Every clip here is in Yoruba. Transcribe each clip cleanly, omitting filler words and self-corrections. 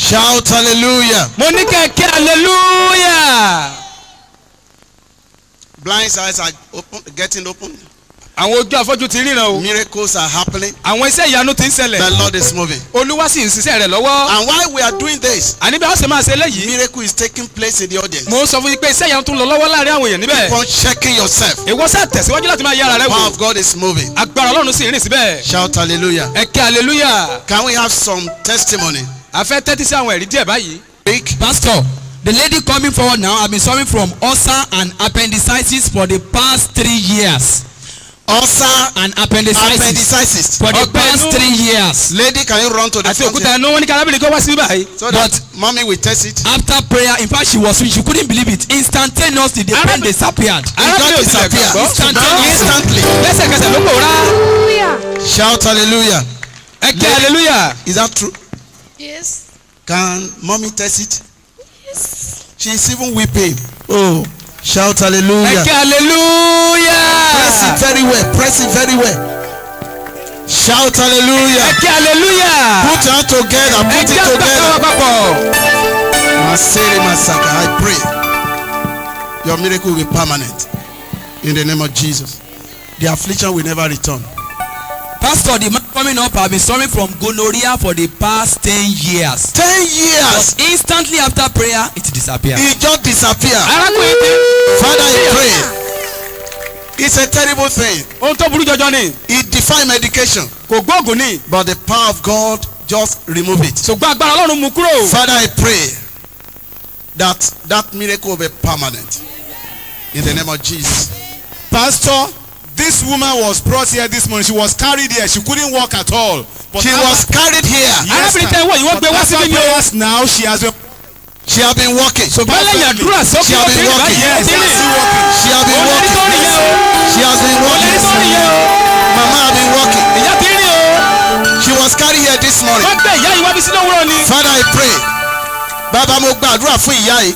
Shout hallelujah. Mo ní kẹ̀kẹ́ hallelujah. Blind eyes are getting open. Àwọn ojú afọ́jú ti ríran o. Miracles are happening. Àwọn iṣẹ́ ìyanu ti ń ṣẹlẹ̀. The Lord is moving. Olúwa sì ń ṣiṣẹ́ rẹ̀ lọ́wọ́. And while we are doing this, Àní bí a ṣe máa ṣe léyìí. miracle is taking place in the audience. Mo sọ fún yín pé iṣẹ́ ìyanu tún lọ lọ́wọ́ láàrin àwọn èèyàn níbẹ̀. Keep on checking yourself. Ìwọ sá tẹ̀síwájú láti máa yára rẹ The power wò. of God is moving. Agbára Ọlọ́run sì rìn síbẹ̀. Shout hallelujah. Ẹ̀kẹ́ hallelujah. Can we have some testimony? A fẹ́ tẹ́tí sí àwọn ẹ̀rí díẹ̀ báyìí. Pastor, the lady coming forward now, I've been suffering from ulcer and appendicitis for the past 3 years. Ulcer And appendicitis for the past 3 years. Lady, can you run to the Àti front òkúta here? ẹnu wọn ní kárábìnrin kó wá sí báyìí. So that mommy will test it. After prayer, in fact, she couldn't believe it. Instantaneously, the pain disappeared. Arábìnrin ò tilẹ̀ disappear. gbàgbọ́. Instantly. Lẹ́sẹ̀kẹsẹ̀ ló pòórá. Shout hallelujah. Ẹ̀kẹ́ hallelujah. Is that true? Yes. Can mommy test it? She's even weeping. Oh, shout hallelujah. Ẹ̀kẹ́ hallelujah. Press it very well. Press it very well. Shout hallelujah. Ẹ̀kẹ́ hallelujah. Put your hand together. Put it Ẹ̀jẹ̀ àgbàkọ̀ together. papọ̀. Masere Masaka, I pray your miracle will be permanent in the name of Jesus. The affliction will never return. Pastor, the man coming up, I've been suffering from gonorrhea for the past 10 years. 10 years. But instantly after prayer, it disappeared. It just disappeared. Arákùnrin ti. Father, I pray. It's a terrible thing. Ohun tó burú jọjọ ni. It defies medication. Kò gbóògùn ni. But the power of God just remove it. Ṣùgbọ́n agbára Ọlọ́run mú kúrò. Father, I pray that miracle will be permanent in the name of Jesus. Pastor, this woman was brought here this morning. She was carried here. She couldn't walk at all. But She was carried here. Yes, Arábìnrin tẹ wọ̀ yìí wọ́n gbé wá after síbí ni o. prayers now, she has been. She has been walking. Ṣùgbọ́n lẹ́yìn àdúrà She sókè has ó been ti rìn walking. báyìí. Yes, Ó ti rìn. still walking. She has been Olórí tó rìn walking. yẹn o. She has been Olórí tó rìn walking. yẹn o. Mama has been walking. Ìyá ti rìn o. She was carried here this morning. Wọ́n gbé ìyá yìí wá bí sínú òwúrọ̀ ni. Father, I pray. Bàbá mo gbàdúrà fún ìyá yìí.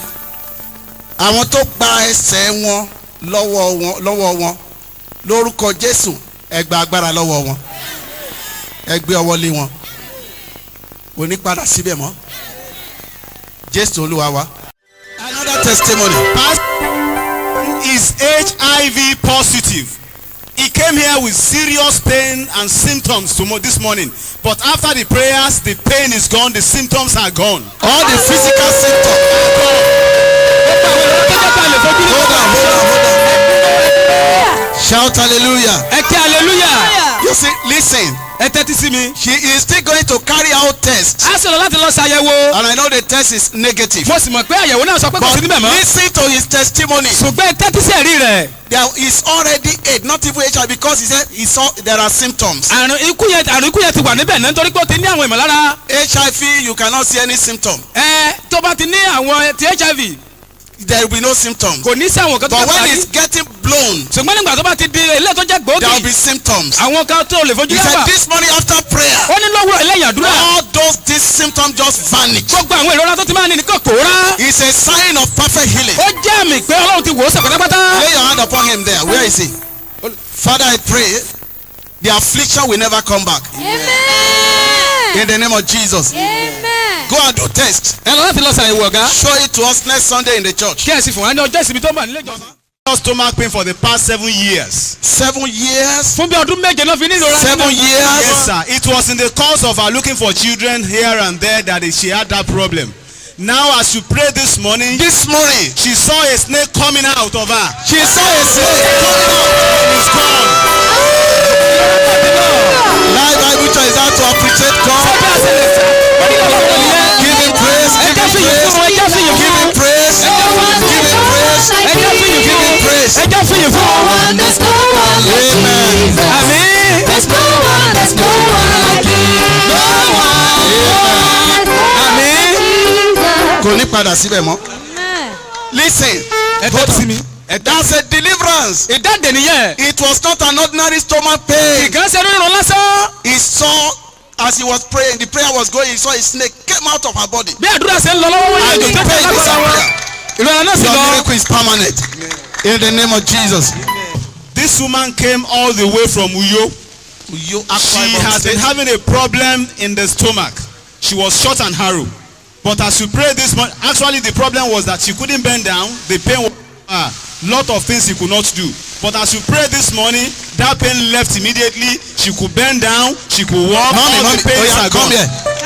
Àwọn tó gba ẹsẹ̀ wọn lọ́wọ́ wọn lórúkọ Jésù ẹ gba agbára lọ́wọ́ wọn. Ẹ gbé ọwọ́ lé wọn. Kò ní padà síbẹ̀ mọ́. Jésù Olúwa wa. Another testimony. Pastor is HIV positive. He came here with serious pain and symptoms this morning. But after the prayers, the pain is gone, the symptoms are gone. All the physical symptoms. Hold on. Shout hallelujah. Ẹ̀kẹ́ hallelujah. You see, listen. Ẹ tẹ́tí sí mi. She is still going to carry out tests. A sọ̀rọ̀ láti lọ ṣàyẹ̀wò. And I know the test is negative. Mo sì mọ̀ pé àyẹ̀wò náà sọ pé kò sí But níbẹ̀ mọ́. listen to his testimony. Ṣùgbọ́n ẹ tẹ́tí sí ẹ̀rí rẹ̀. There is already AIDS, not even HIV, because he said he saw there are symptoms. Àrùn ikú yẹn ti wà níbẹ̀ náà nítorí pé ó ti ní àwọn ìmọ̀lára. HIV, you cannot see any symptom. Tó bá ti ní àwọn ti HIV. There will be no symptoms. Kò ní sí àwọn kan tó But bá when parí. it's getting blown, Ṣùgbọ́n nígbà tó bá ti di ilé tó jẹ́ there will gbòógì. be symptoms. Àwọn kan tó lè fojú He said yàgbà. this morning after prayer, Ó ní lówùrọ̀ ẹlẹ́yìn àdúrà. all these symptoms just vanish. Gbogbo àwọn ìrora tó ti máa ní nìkan kòórá. It's a sign of perfect healing. Ó jẹ́ àmì pé Ọlọ́run ti wò ó sàn pátápátá. Lay your hand upon him there. Where is he? Father, I pray the affliction will never come back. Amen. In the name of Jesus. Amen. Go and do test. Ẹ lọ láti lọ ṣàyẹ̀wò ọ̀gá. Show it to us next Sunday in the church. Kí ẹ sì fún wa ní ọjọ́ ìsinmi tó ń bà nílé ìjọsìn. Stomach pain for the past 7 years. 7 years. Fún bí ọdún méje ló fi ní ìrora. 7 years. Yes, sir. It was in the course of her looking for children here and there that she had that problem. Now, as you pray this morning, This morning, she saw a snake coming out of her. she saw a snake coming out. And it's gone. Live Bible Church is out to appreciate God. Give him praise. Give him praise. Give him praise. Give him praise. Give him praise. Ẹjọ́ fún yìí fún. There's no one like Amen. Jesus. Àmín. There's no one like him. No one Àmín. Jesus. Kò ní padà síbẹ̀ mọ́. Amen. Listen. Ẹ tẹ́tí sí mi. That's a deliverance. Ìdáǹdè nìyẹn. It was not an ordinary stomach pain. Ìkànsẹ́ rírun lásán. He saw as he was praying, the prayer was going, he saw a snake came out of her body. Bí àdúrà ṣe ń lọ lọ́wọ́ wọ́n And yóò the tó tẹ̀ pain lágbára wọn. disappeared. Ìrora náà sì Your lọ. miracle is permanent. In the name of Jesus. This woman came all the way from Uyo. You She has been having a problem in the stomach. She was shot and narrow. But as you pray this morning, actually the problem was that she couldn't bend down. The pain was lot of things she could not do. But as you pray this morning, that pain left immediately. She could bend down. She could walk. All the pains are gone.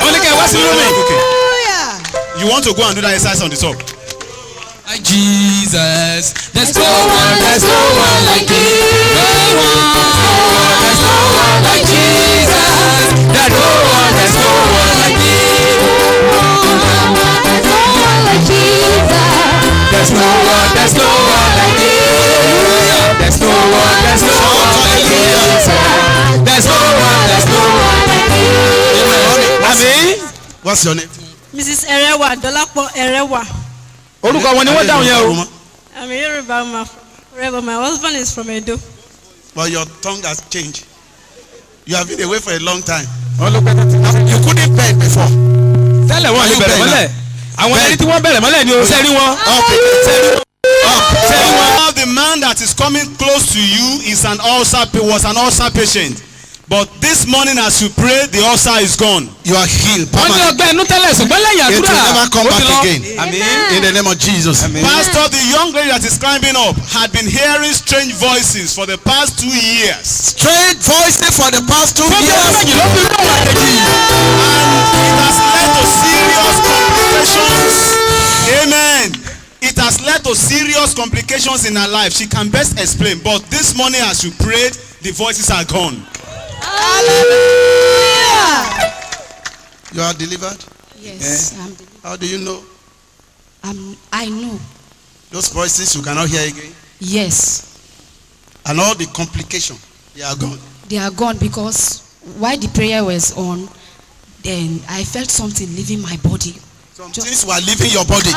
Only what's the room? Okay. You want to go and do that exercise on the top? Like Jesus, there's no one like Jesus. No one, there's no one like Jesus. There's no one like Jesus. There's no one like Jesus. There's no one like Jesus. There's no one like Jesus. What's your name? Mrs. Erewa, Dolapo Erewa. Orúkọ wọn ni wọ́n dáhùn yẹn o. I'm a Yoruba man forever. My husband is from Edo. But your tongue has changed. You have been away for a long time. Wọ́n ló pẹ́ tó ti náà. You couldn't bend before. Tẹ́lẹ̀ wọn lè bẹ̀rẹ̀ mọ́lẹ̀. Àwọn ẹni tí wọ́n bẹ̀rẹ̀ mọ́lẹ̀ ni o. Sẹ́rí wọn. Now the man that is coming close to you was an ulcer patient. But this morning as you pray, the ulcer is gone. You are healed. Wọ́n ní ọgbẹ́ inú tẹ́lẹ̀ ṣùgbọ́n lẹ́yìn It will àdúrà. never come ó ti back lọ. again. Àmín. In the name of Jesus. Pastor, the young lady that is climbing up had been hearing strange voices for the past 2 years. Strange voices for the past 2 Fún bí ọdún years. méjì ló fi lọ́wọ́ àdéjì. And it has led to serious complications. Amen. It has led to serious complications in her life. She can best explain. But this morning as you prayed, the voices are gone. Hallelujah. You are delivered. Yes, I'm delivered. How do you know? I know. Those voices you cannot hear again. Yes, And all the complications, they are gone. they are gone because while the prayer was on, then I felt something leaving my body. Some things were leaving your body.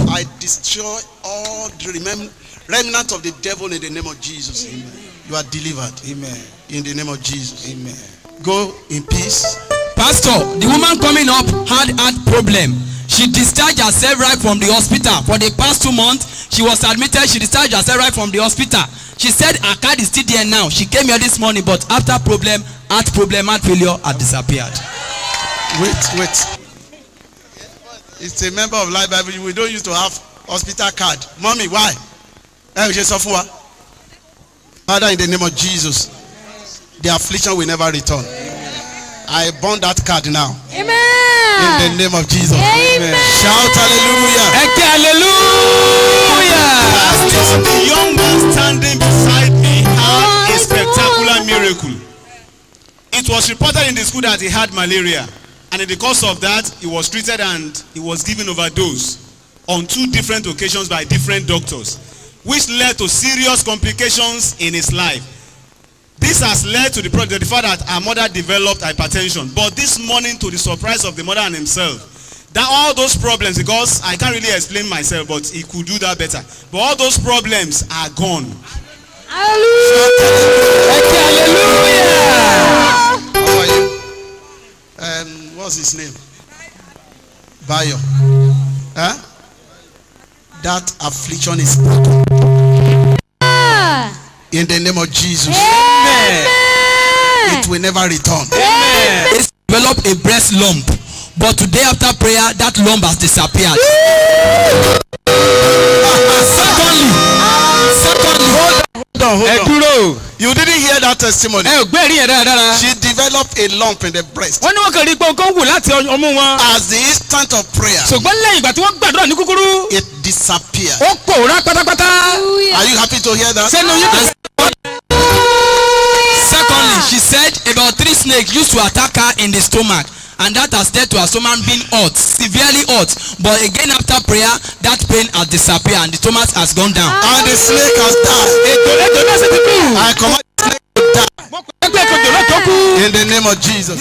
I destroy all the remnant of the devil in the name of Jesus. Amen. You are delivered. Amen. In the name of Jesus. Amen. Go in peace. Pastor, the woman coming up had heart problem. She discharged herself right from the hospital. For the past 2 months, she was admitted. She discharged herself right from the hospital. She said her card is still there now. She came here this morning, but after heart failure had disappeared. Wait. It's a member of Life Bible. We don't used to have hospital card. Mommy, why? Father, in the name of Jesus, the affliction will never return. I burn that card now. Amen. In the name of Jesus. Amen. Shout hallelujah. Pastor, the young man standing beside me had a spectacular miracle. It was reported in the school that he had malaria, and in the course of that, he was treated and he was given overdose on 2 different occasions by different doctors, which led to serious complications in his life. This has led to the fact that our mother developed hypertension. But this morning, to the surprise of the mother and himself, that all those problems, because I can't really explain myself, but he could do that better. But all those problems are gone. How are you? What's his name? Bayo. Huh? That affliction is broken. In the name of Jesus. Amen. It will never return. It's developed a breast lump, but today after prayer, that lump has disappeared. Hold Ẹ on. dúró. You didn't hear that testimony. Ẹ ò gbé ẹ̀rí yẹn dáradára. She developed a lump in the breast. Wọ́n ní wọ́n kàn rí pé nǹkan wù láti ọmú wọn. As the instant of prayer, Ṣùgbọ́n lẹ́yìn ìgbà tí wọ́n gbàdúrà ní kúkúrú, it disappeared. ó pòórá pátápátá. Are you happy to hear that? Sẹ́nu yín kò Secondly, she said about 3 snakes used to attack her in the stomach, and that has led to her stomach being hot, severely hot. But again after prayer, that pain has disappeared and the stomach has gone down. And the snake has died. ètò náà ṣe ti kú. I command the snake to die Wọ́n pẹ́ pé kòjò náà tó kú. in the name of Jesus.